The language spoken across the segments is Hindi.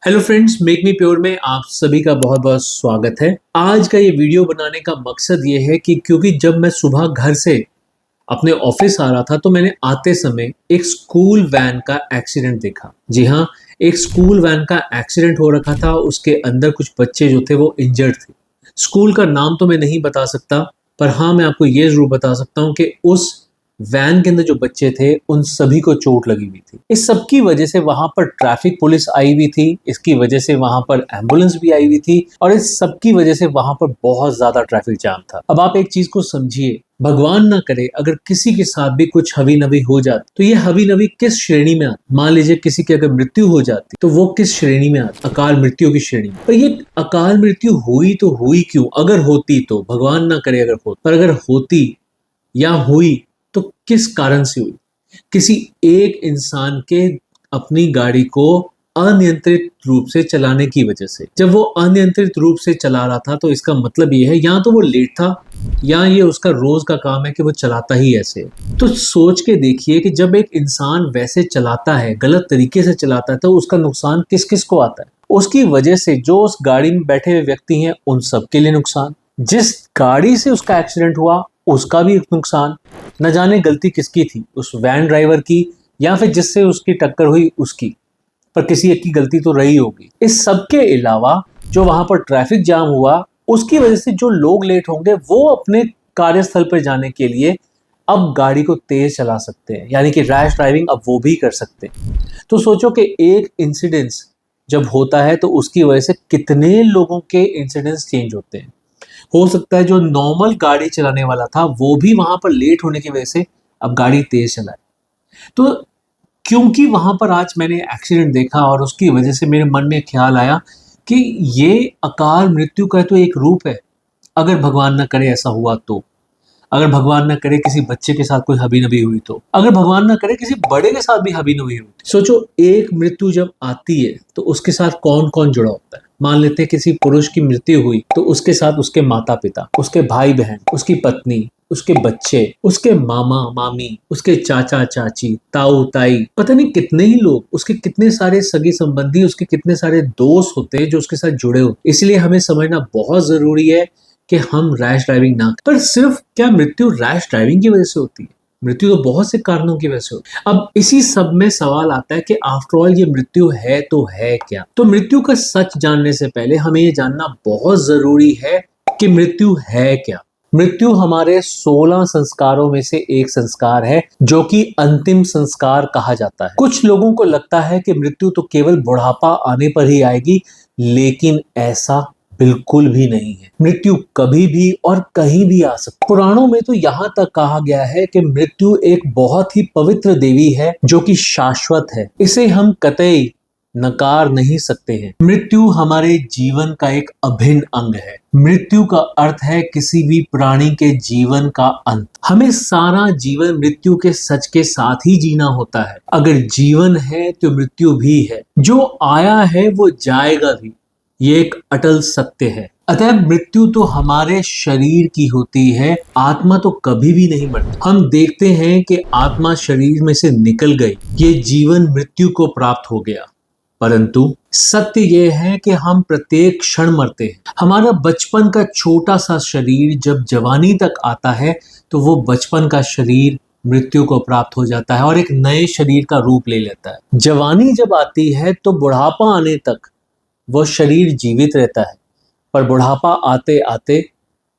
Hello friends, make me pure में आप सभी का बहुत बहुत स्वागत है। आज का ये वीडियो बनाने का मकसद ये है कि क्योंकि जब मैं सुबह घर से अपने ऑफिस आ रहा था तो मैंने आते समय एक स्कूल वैन का एक्सीडेंट देखा। जी हाँ, एक स्कूल वैन का एक्सीडेंट हो रखा था। उसके अंदर कुछ बच्चे जो थे वो इंजर्ड थे। स्कूल का नाम तो मैं नहीं बता सकता, पर हाँ मैं आपको ये जरूर बता सकता हूँ कि उस वैन के अंदर जो बच्चे थे उन सभी को चोट लगी हुई थी। इस सब की वजह से वहां पर ट्रैफिक पुलिस आई हुई थी, इसकी वजह से वहां पर एम्बुलेंस भी आई हुई थी और इस सब की वजह से वहां पर बहुत ज्यादा ट्रैफिक जाम था। अब आप एक चीज को समझिए, भगवान ना करे अगर किसी के साथ भी कुछ हवी नवी हो जाती तो ये हवी नवी किस श्रेणी में आती। मान लीजिए किसी की अगर मृत्यु हो जाती तो वो किस श्रेणी में आती? अकाल मृत्यु की श्रेणी में। पर ये अकाल मृत्यु हुई तो हुई क्यों? अगर होती तो भगवान ना करे अगर होती, पर अगर होती या हुई तो किस कारण से हुई? किसी एक इंसान के अपनी गाड़ी को अनियंत्रित रूप से चलाने की वजह से। जब वो अनियंत्रित रूप से चला रहा था तो इसका मतलब ये है या तो वो लेट था या ये उसका रोज का काम है कि वो चलाता ही ऐसे है। तो सोच के देखिए कि जब एक इंसान वैसे चलाता है, गलत तरीके से चलाता है, तो उसका नुकसान किस किस को आता है? उसकी वजह से जो उस गाड़ी में बैठे हुए व्यक्ति हैं उन सबके लिए नुकसान, जिस गाड़ी से उसका एक्सीडेंट हुआ उसका भी नुकसान। न जाने गलती किसकी थी, उस वैन ड्राइवर की या फिर जिससे उसकी टक्कर हुई उसकी, पर किसी एक की गलती तो रही होगी। इस सब के अलावा जो वहां पर ट्रैफिक जाम हुआ उसकी वजह से जो लोग लेट होंगे वो अपने कार्यस्थल पर जाने के लिए अब गाड़ी को तेज चला सकते हैं, यानी कि रैश ड्राइविंग अब वो भी कर सकते हैं। तो सोचो कि एक इंसिडेंस जब होता है तो उसकी वजह से कितने लोगों के इंसिडेंट्स चेंज होते हैं। हो सकता है जो नॉर्मल गाड़ी चलाने वाला था वो भी वहां पर लेट होने की वजह से अब गाड़ी तेज चलाए। तो क्योंकि वहां पर आज मैंने एक्सीडेंट देखा और उसकी वजह से मेरे मन में ख्याल आया कि ये अकाल मृत्यु का तो एक रूप है। अगर भगवान ना करे ऐसा हुआ तो, अगर भगवान ना करे किसी बच्चे के साथ कोई हबी नबी हुई तो, अगर भगवान ना करे किसी बड़े के साथ भी हबी नबी हुई, सोचो एक मृत्यु जब आती है तो उसके साथ कौन कौन जुड़ा होता है। मान लेते हैं किसी पुरुष की मृत्यु हुई तो उसके साथ उसके माता पिता, उसके भाई बहन, उसकी पत्नी, उसके बच्चे, उसके मामा मामी, उसके चाचा चाची, ताऊ ताई, पता नहीं कितने ही लोग, उसके कितने सारे सगे संबंधी, उसके कितने सारे दोस्त होते हैं जो उसके साथ जुड़े होते। इसलिए हमें समझना बहुत जरूरी है कि हम रैश ड्राइविंग ना करें। पर सिर्फ क्या मृत्यु रैश ड्राइविंग की वजह से होती है? मृत्यु तो बहुत से कारणों की वजह से होती है। अब इसी सब में सवाल आता है कि आफ्टर ऑल ये मृत्यु है तो है क्या? तो मृत्यु का सच जानने से पहले हमें ये जानना बहुत जरूरी है कि मृत्यु है क्या। मृत्यु हमारे 16 संस्कारों में से एक संस्कार है जो कि अंतिम संस्कार कहा जाता है। कुछ लोगों को लगता है कि मृत्यु तो केवल बुढ़ापा आने पर ही आएगी, लेकिन ऐसा बिल्कुल भी नहीं है। मृत्यु कभी भी और कहीं भी आ सकती है। पुराणों में तो यहाँ तक कहा गया है कि मृत्यु एक बहुत ही पवित्र देवी है जो कि शाश्वत है, इसे हम कतई नकार नहीं सकते हैं। मृत्यु हमारे जीवन का एक अभिन्न अंग है। मृत्यु का अर्थ है किसी भी प्राणी के जीवन का अंत। हमें सारा जीवन मृत्यु के सच के साथ ही जीना होता है। अगर जीवन है तो मृत्यु भी है, जो आया है वो जाएगा भी, ये एक अटल सत्य है। अतः मृत्यु तो हमारे शरीर की होती है, आत्मा तो कभी भी नहीं मरती। हम देखते हैं कि आत्मा शरीर में से निकल गई, ये जीवन मृत्यु को प्राप्त हो गया, परंतु सत्य यह है कि हम प्रत्येक क्षण मरते हैं। हमारा बचपन का छोटा सा शरीर जब जवानी तक आता है तो वो बचपन का शरीर मृत्यु को प्राप्त हो जाता है और एक नए शरीर का रूप ले लेता है। जवानी जब आती है तो बुढ़ापा आने तक वो शरीर जीवित रहता है, पर बुढ़ापा आते आते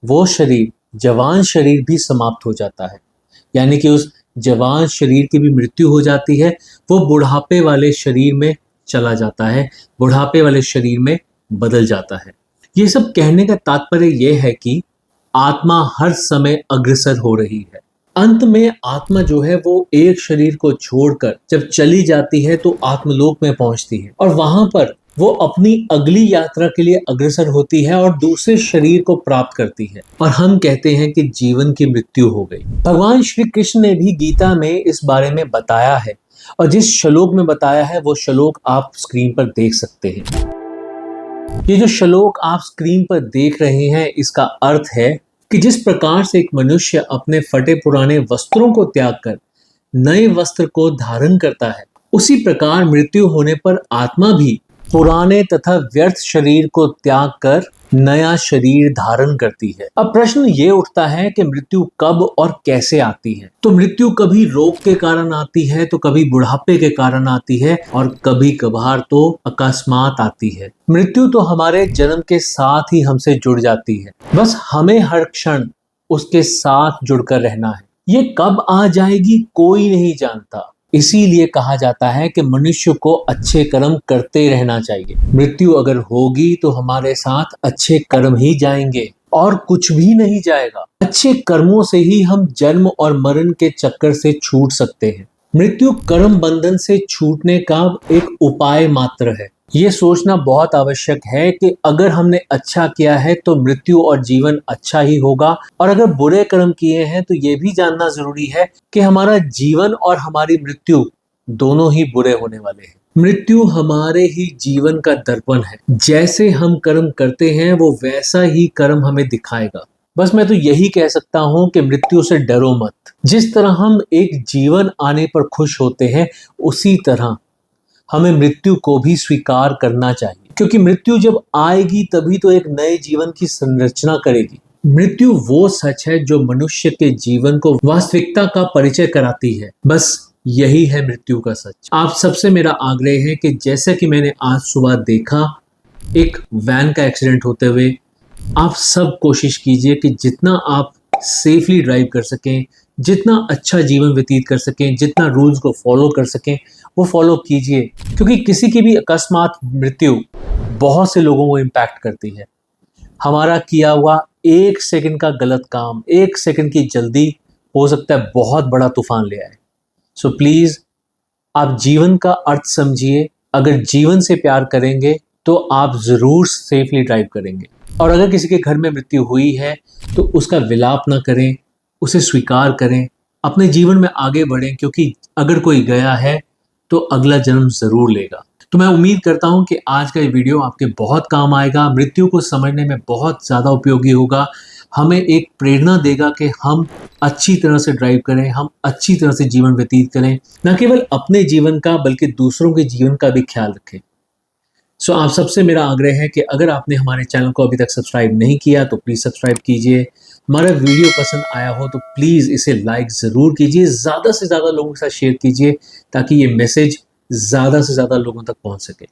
वो शरीर, जवान शरीर भी समाप्त हो जाता है, यानी कि उस जवान शरीर की भी मृत्यु हो जाती है। वो बुढ़ापे वाले शरीर में चला जाता है, बुढ़ापे वाले शरीर में बदल जाता है। ये सब कहने का तात्पर्य यह है कि आत्मा हर समय अग्रसर हो रही है। अंत में आत्मा जो है वो एक शरीर को छोड़कर जब चली जाती है तो आत्मलोक में पहुंचती है और वहां पर वो अपनी अगली यात्रा के लिए अग्रसर होती है और दूसरे शरीर को प्राप्त करती है। और हम कहते हैं कि जीवन की मृत्यु हो गई। भगवान श्री कृष्ण ने भी गीता में इस बारे में बताया है और जिस श्लोक में बताया है वो श्लोक आप स्क्रीन पर देख सकते हैं। ये जो श्लोक आप स्क्रीन पर देख रहे हैं इसका अर्थ है कि जिस प्रकार से एक मनुष्य अपने फटे पुराने वस्त्रों को त्याग कर नए वस्त्र को धारण करता है, उसी प्रकार मृत्यु होने पर आत्मा भी पुराने तथा व्यर्थ शरीर को त्याग कर नया शरीर धारण करती है। अब प्रश्न ये उठता है कि मृत्यु कब और कैसे आती है। तो मृत्यु कभी रोग के कारण आती है, तो कभी बुढ़ापे के कारण आती है, और कभी कभार तो अकस्मात आती है। मृत्यु तो हमारे जन्म के साथ ही हमसे जुड़ जाती है, बस हमें हर क्षण उसके साथ जुड़कर रहना है। ये कब आ जाएगी कोई नहीं जानता। इसीलिए कहा जाता है कि मनुष्य को अच्छे कर्म करते रहना चाहिए। मृत्यु अगर होगी तो हमारे साथ अच्छे कर्म ही जाएंगे और कुछ भी नहीं जाएगा। अच्छे कर्मों से ही हम जन्म और मरण के चक्कर से छूट सकते हैं। मृत्यु कर्म बंधन से छूटने का एक उपाय मात्र है। ये सोचना बहुत आवश्यक है कि अगर हमने अच्छा किया है तो मृत्यु और जीवन अच्छा ही होगा, और अगर बुरे कर्म किए हैं तो ये भी जानना जरूरी है कि हमारा जीवन और हमारी मृत्यु दोनों ही बुरे होने वाले हैं। मृत्यु हमारे ही जीवन का दर्पण है। जैसे हम कर्म करते हैं वो वैसा ही कर्म हमें दिखाएगा। बस मैं तो यही कह सकता हूं कि मृत्यु से डरो मत। जिस तरह हम एक जीवन आने पर खुश होते हैं, उसी तरह हमें मृत्यु को भी स्वीकार करना चाहिए, क्योंकि मृत्यु जब आएगी तभी तो एक नए जीवन की संरचना करेगी। मृत्यु वो सच है जो मनुष्य के जीवन को वास्तविकता का परिचय कराती है। बस यही है मृत्यु का सच। आप सबसे मेरा आग्रह है कि जैसे कि मैंने आज सुबह देखा एक वैन का एक्सीडेंट होते हुए, आप सब कोशिश कीजिए कि जितना आप सेफली ड्राइव कर सकें, जितना अच्छा जीवन व्यतीत कर सकें, जितना रूल्स को फॉलो कर सकें वो फॉलो कीजिए, क्योंकि किसी की भी अकस्मात मृत्यु बहुत से लोगों को इम्पैक्ट करती है। हमारा किया हुआ एक सेकंड का गलत काम, एक सेकंड की जल्दी हो सकता है बहुत बड़ा तूफान ले आए। सो प्लीज आप जीवन का अर्थ समझिए। अगर जीवन से प्यार करेंगे तो आप जरूर सेफली ड्राइव करेंगे, और अगर किसी के घर में मृत्यु हुई है तो उसका विलाप ना करें, उसे स्वीकार करें, अपने जीवन में आगे बढ़ें, क्योंकि अगर कोई गया है तो अगला जन्म जरूर लेगा। तो मैं उम्मीद करता हूं कि आज का ये वीडियो आपके बहुत काम आएगा, मृत्यु को समझने में बहुत ज़्यादा उपयोगी होगा, हमें एक प्रेरणा देगा कि हम अच्छी तरह से ड्राइव करें, हम अच्छी तरह से जीवन व्यतीत करें, न केवल अपने जीवन का बल्कि दूसरों के जीवन का भी ख्याल रखें। सो आप सबसे मेरा आग्रह है कि अगर आपने हमारे चैनल को अभी तक सब्सक्राइब नहीं किया तो प्लीज़ सब्सक्राइब कीजिए। हमारा वीडियो पसंद आया हो तो प्लीज़ इसे लाइक ज़रूर कीजिए, ज़्यादा से ज़्यादा लोगों के साथ शेयर कीजिए ताकि ये मैसेज ज़्यादा से ज़्यादा लोगों तक पहुंच सके।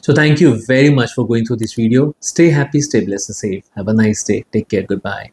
So thank you very much for going through this video. Stay happy, stay blessed and safe. Have a nice day. Take care. Goodbye.